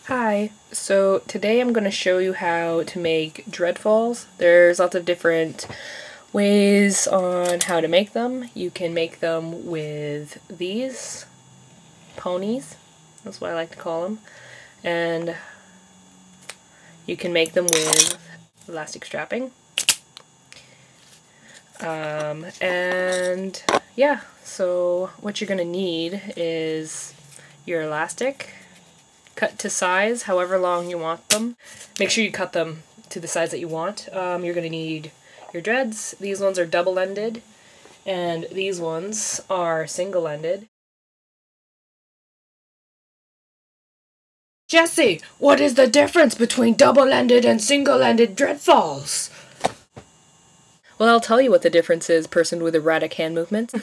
Hi, so today I'm going to show you how to make Dreadfalls. There's lots of different ways on how to make them. You can make them with these ponies, that's what I like to call them, and you can make them with elastic strapping. And yeah, so what you're going to need is your elastic, cut to size, however long you want them. Make sure you cut them to the size that you want. You're going to need your dreads. These ones are double-ended, and these ones are single-ended. Jesse, what is the difference between double-ended and single-ended Dreadfalls? Well, I'll tell you what the difference is, person with erratic hand movements.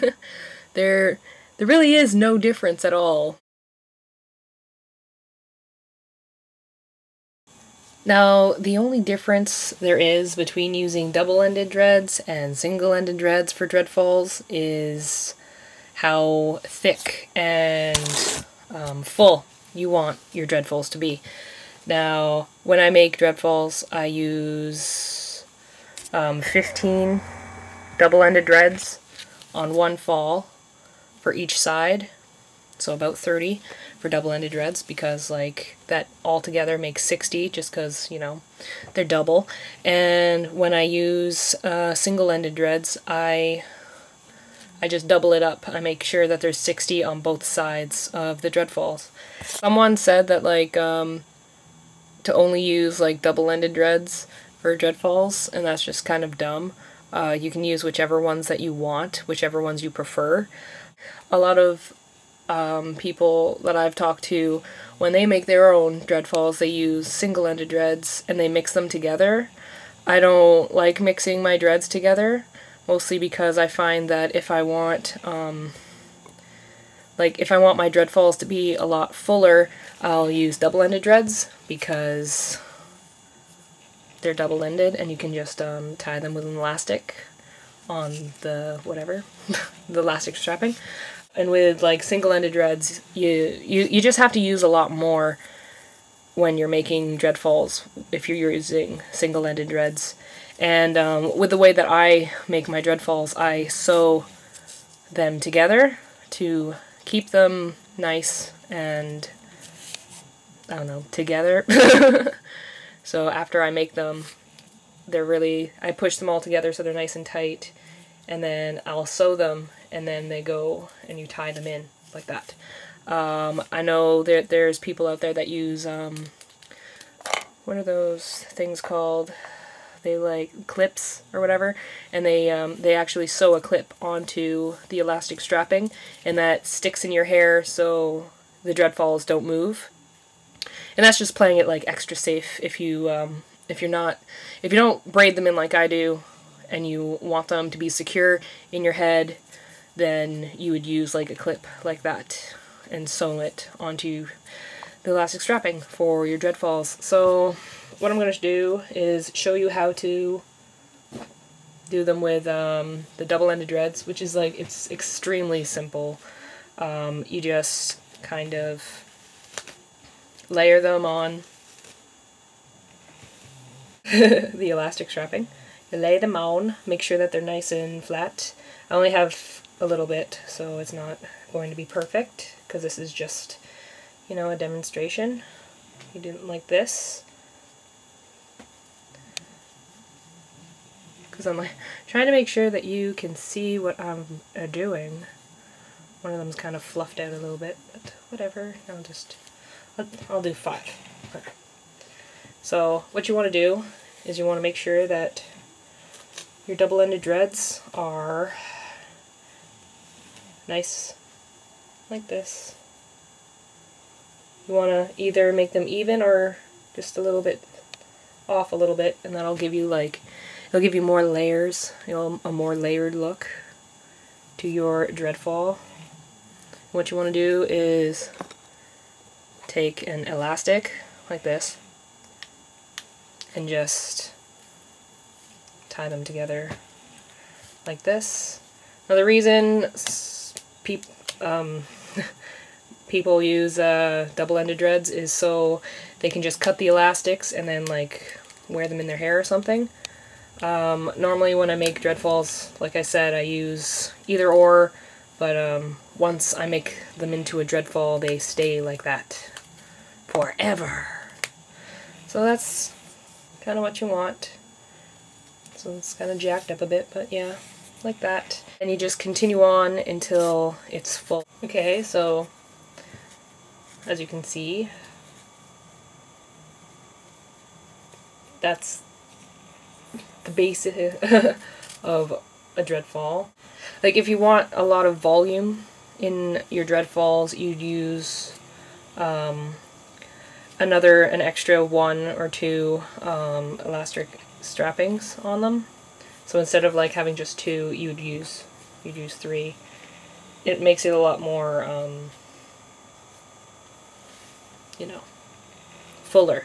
There really is no difference at all. Now, the only difference there is between using double-ended dreads and single-ended dreads for Dreadfalls is how thick and full you want your Dreadfalls to be. Now, when I make Dreadfalls, I use 15 double-ended dreads on one fall for each side, so about 30 for double-ended dreads, because like that all together makes 60 just because, you know, they're double. And when I use single-ended dreads, I just double it up. I make sure that there's 60 on both sides of the Dreadfalls. Someone said that like to only use like double-ended dreads for Dreadfalls, and that's just kind of dumb. You can use whichever ones that you want, whichever ones you prefer. A lot of people that I've talked to, when they make their own Dreadfalls, they use single-ended dreads and they mix them together. I don't like mixing my dreads together, mostly because I find that if I want my Dreadfalls to be a lot fuller, I'll use double-ended dreads because they're double-ended and you can just tie them with an elastic on the whatever, the elastic strapping. And with like single-ended dreads, you just have to use a lot more when you're making Dreadfalls if you're using single-ended dreads. And with the way that I make my Dreadfalls, I sew them together to keep them nice and, I don't know, together. So after I make them, I push them all together so they're nice and tight, and then I'll sew them, and then they go and you tie them in like that. I know there's people out there that use, what are those things called? They like clips or whatever, and they actually sew a clip onto the elastic strapping, and that sticks in your hair so the Dreadfalls don't move. And that's just playing it like extra safe if you don't braid them in like I do, and you want them to be secure in your head, then you would use like a clip like that and sew it onto the elastic strapping for your Dreadfalls. So what I'm going to do is show you how to do them with the double-ended dreads, which is like, it's extremely simple. You just kind of layer them on the elastic strapping. You lay them on, make sure that they're nice and flat. I only have a little bit, so it's not going to be perfect, because this is just, you know, a demonstration. You do them like this. Because I'm like trying to make sure that you can see what I'm doing. One of them's kind of fluffed out a little bit, but whatever. I'll do 5. Okay. So what you want to do is you want to make sure that your double-ended dreads are nice like this. You want to either make them even or just a little bit off a little bit, and that'll give you like, it'll give you more layers, you know, a more layered look to your Dreadfall. What you want to do is take an elastic like this and just tie them together like this. Now the reason people use double-ended dreads is so they can just cut the elastics and then like wear them in their hair or something. Normally when I make Dreadfalls, like I said, I use either or, but once I make them into a Dreadfall, they stay like that forever. So that's kind of what you want. So it's kind of jacked up a bit, but yeah, like that. And you just continue on until it's full. Okay, so as you can see, that's the basic of a Dreadfall. Like if you want a lot of volume in your Dreadfalls, you'd use an extra 1 or 2 elastic strappings on them. So instead of like having just 2, you'd use 3. It makes it a lot more you know, fuller.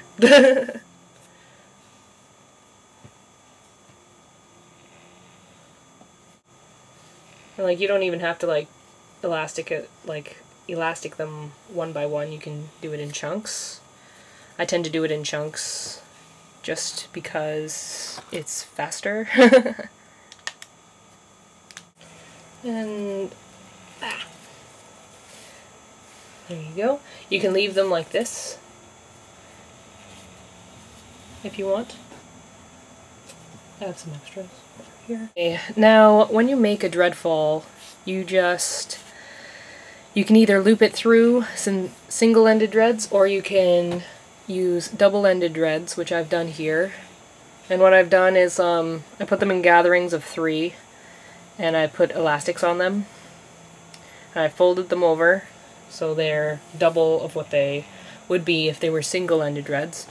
And like you don't even have to like elastic them one by one. You can do it in chunks. I tend to do it in chunks just because it's faster. And there you go. You can leave them like this if you want. Add some extras over here. Okay, now when you make a Dreadfall, you can either loop it through some single-ended dreads, or you can use double-ended dreads, which I've done here. And what I've done is I put them in gatherings of 3, and I put elastics on them. And I folded them over so they're double of what they would be if they were single-ended dreads.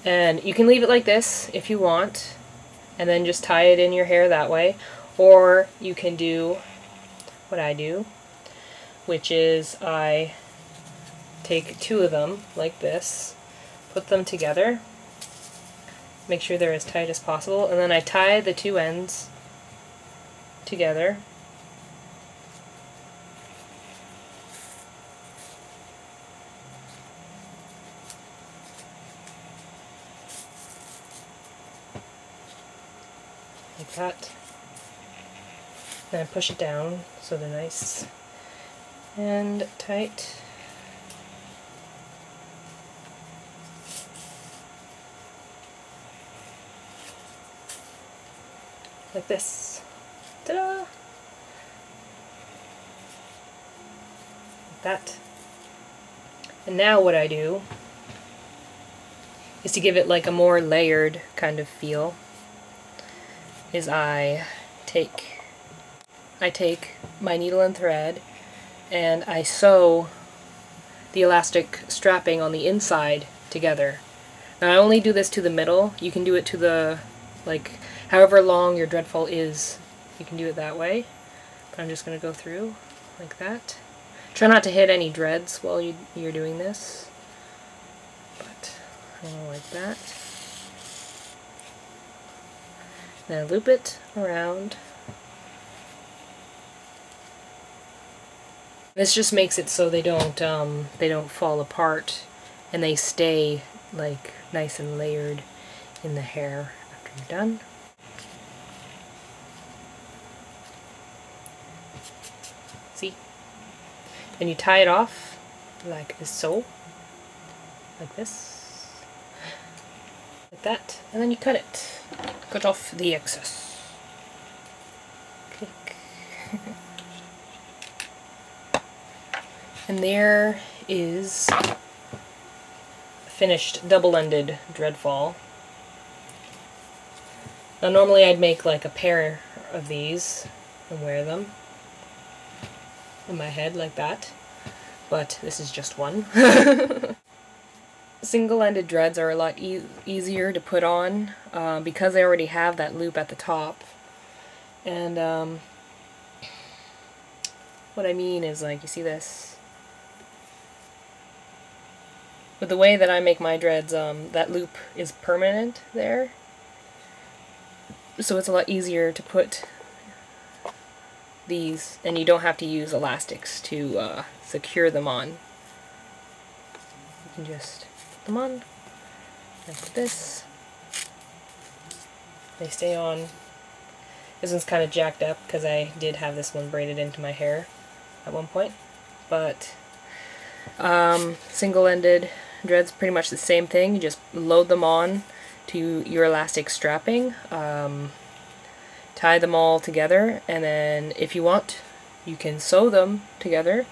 And you can leave it like this if you want, and then just tie it in your hair that way. Or you can do what I do, which is I take 2 of them like this, put them together, make sure they're as tight as possible, and then I tie the 2 ends together. Like that. Then I push it down so they're nice and tight. Like this. Ta-da! Like that. And now what I do is to give it like a more layered kind of feel, is I take my needle and thread and I sew the elastic strapping on the inside together. Now I only do this to the middle. You can do it to the, like, however long your Dreadfall is, you can do it that way. But I'm just going to go through like that. Try not to hit any dreads while you're doing this. But like that. Then loop it around. This just makes it so they don't fall apart, and they stay like nice and layered in the hair after you're done. See? Then you tie it off like so, like this, like that, and then you cut it. Cut off the excess. Click. And there is a finished double-ended Dreadfall. Now normally I'd make like a pair of these and wear them in my head like that, but this is just one. Single-ended dreads are a lot easier to put on because they already have that loop at the top. And what I mean is, like, you see this? With the way that I make my dreads, that loop is permanent there. So it's a lot easier to put these, and you don't have to use elastics to secure them on. You can just put them on like this. They stay on. This one's kind of jacked up because I did have this one braided into my hair at one point, but single-ended dreads, pretty much the same thing. You just load them on to your elastic strapping, tie them all together, and then if you want, you can sew them together,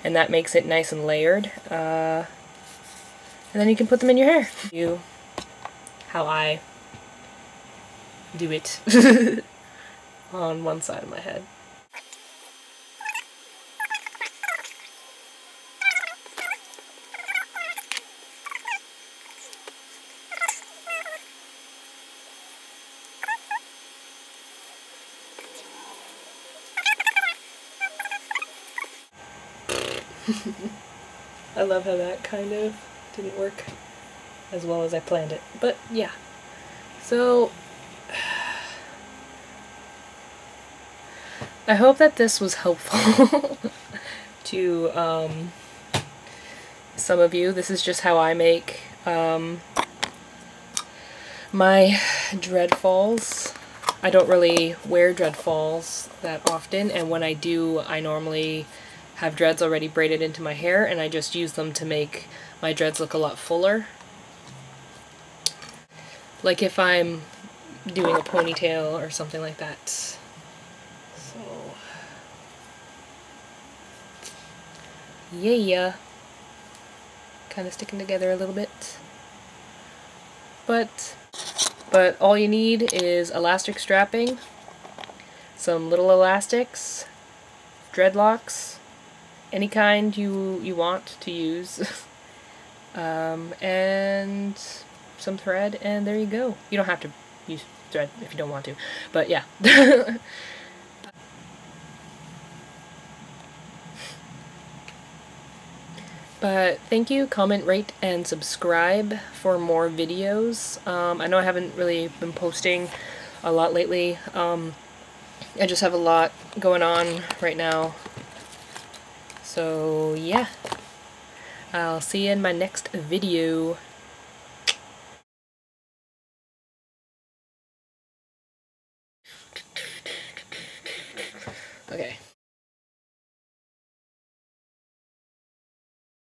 and that makes it nice and layered. And then you can put them in your hair. How I do it on one side of my head. I love how that kind of didn't work as well as I planned it, but yeah. So I hope that this was helpful to some of you. This is just how I make my Dreadfalls. I don't really wear Dreadfalls that often, and when I do, I normally have dreads already braided into my hair, and I just use them to make my dreads look a lot fuller. Like if I'm doing a ponytail or something like that. So, yeah. Kind of sticking together a little bit. But all you need is elastic strapping, some little elastics, dreadlocks, any kind you want to use, and some thread, and there you go. You don't have to use thread if you don't want to, but yeah. But thank you, comment, rate, and subscribe for more videos. I know I haven't really been posting a lot lately. I just have a lot going on right now. So yeah, I'll see you in my next video. Okay.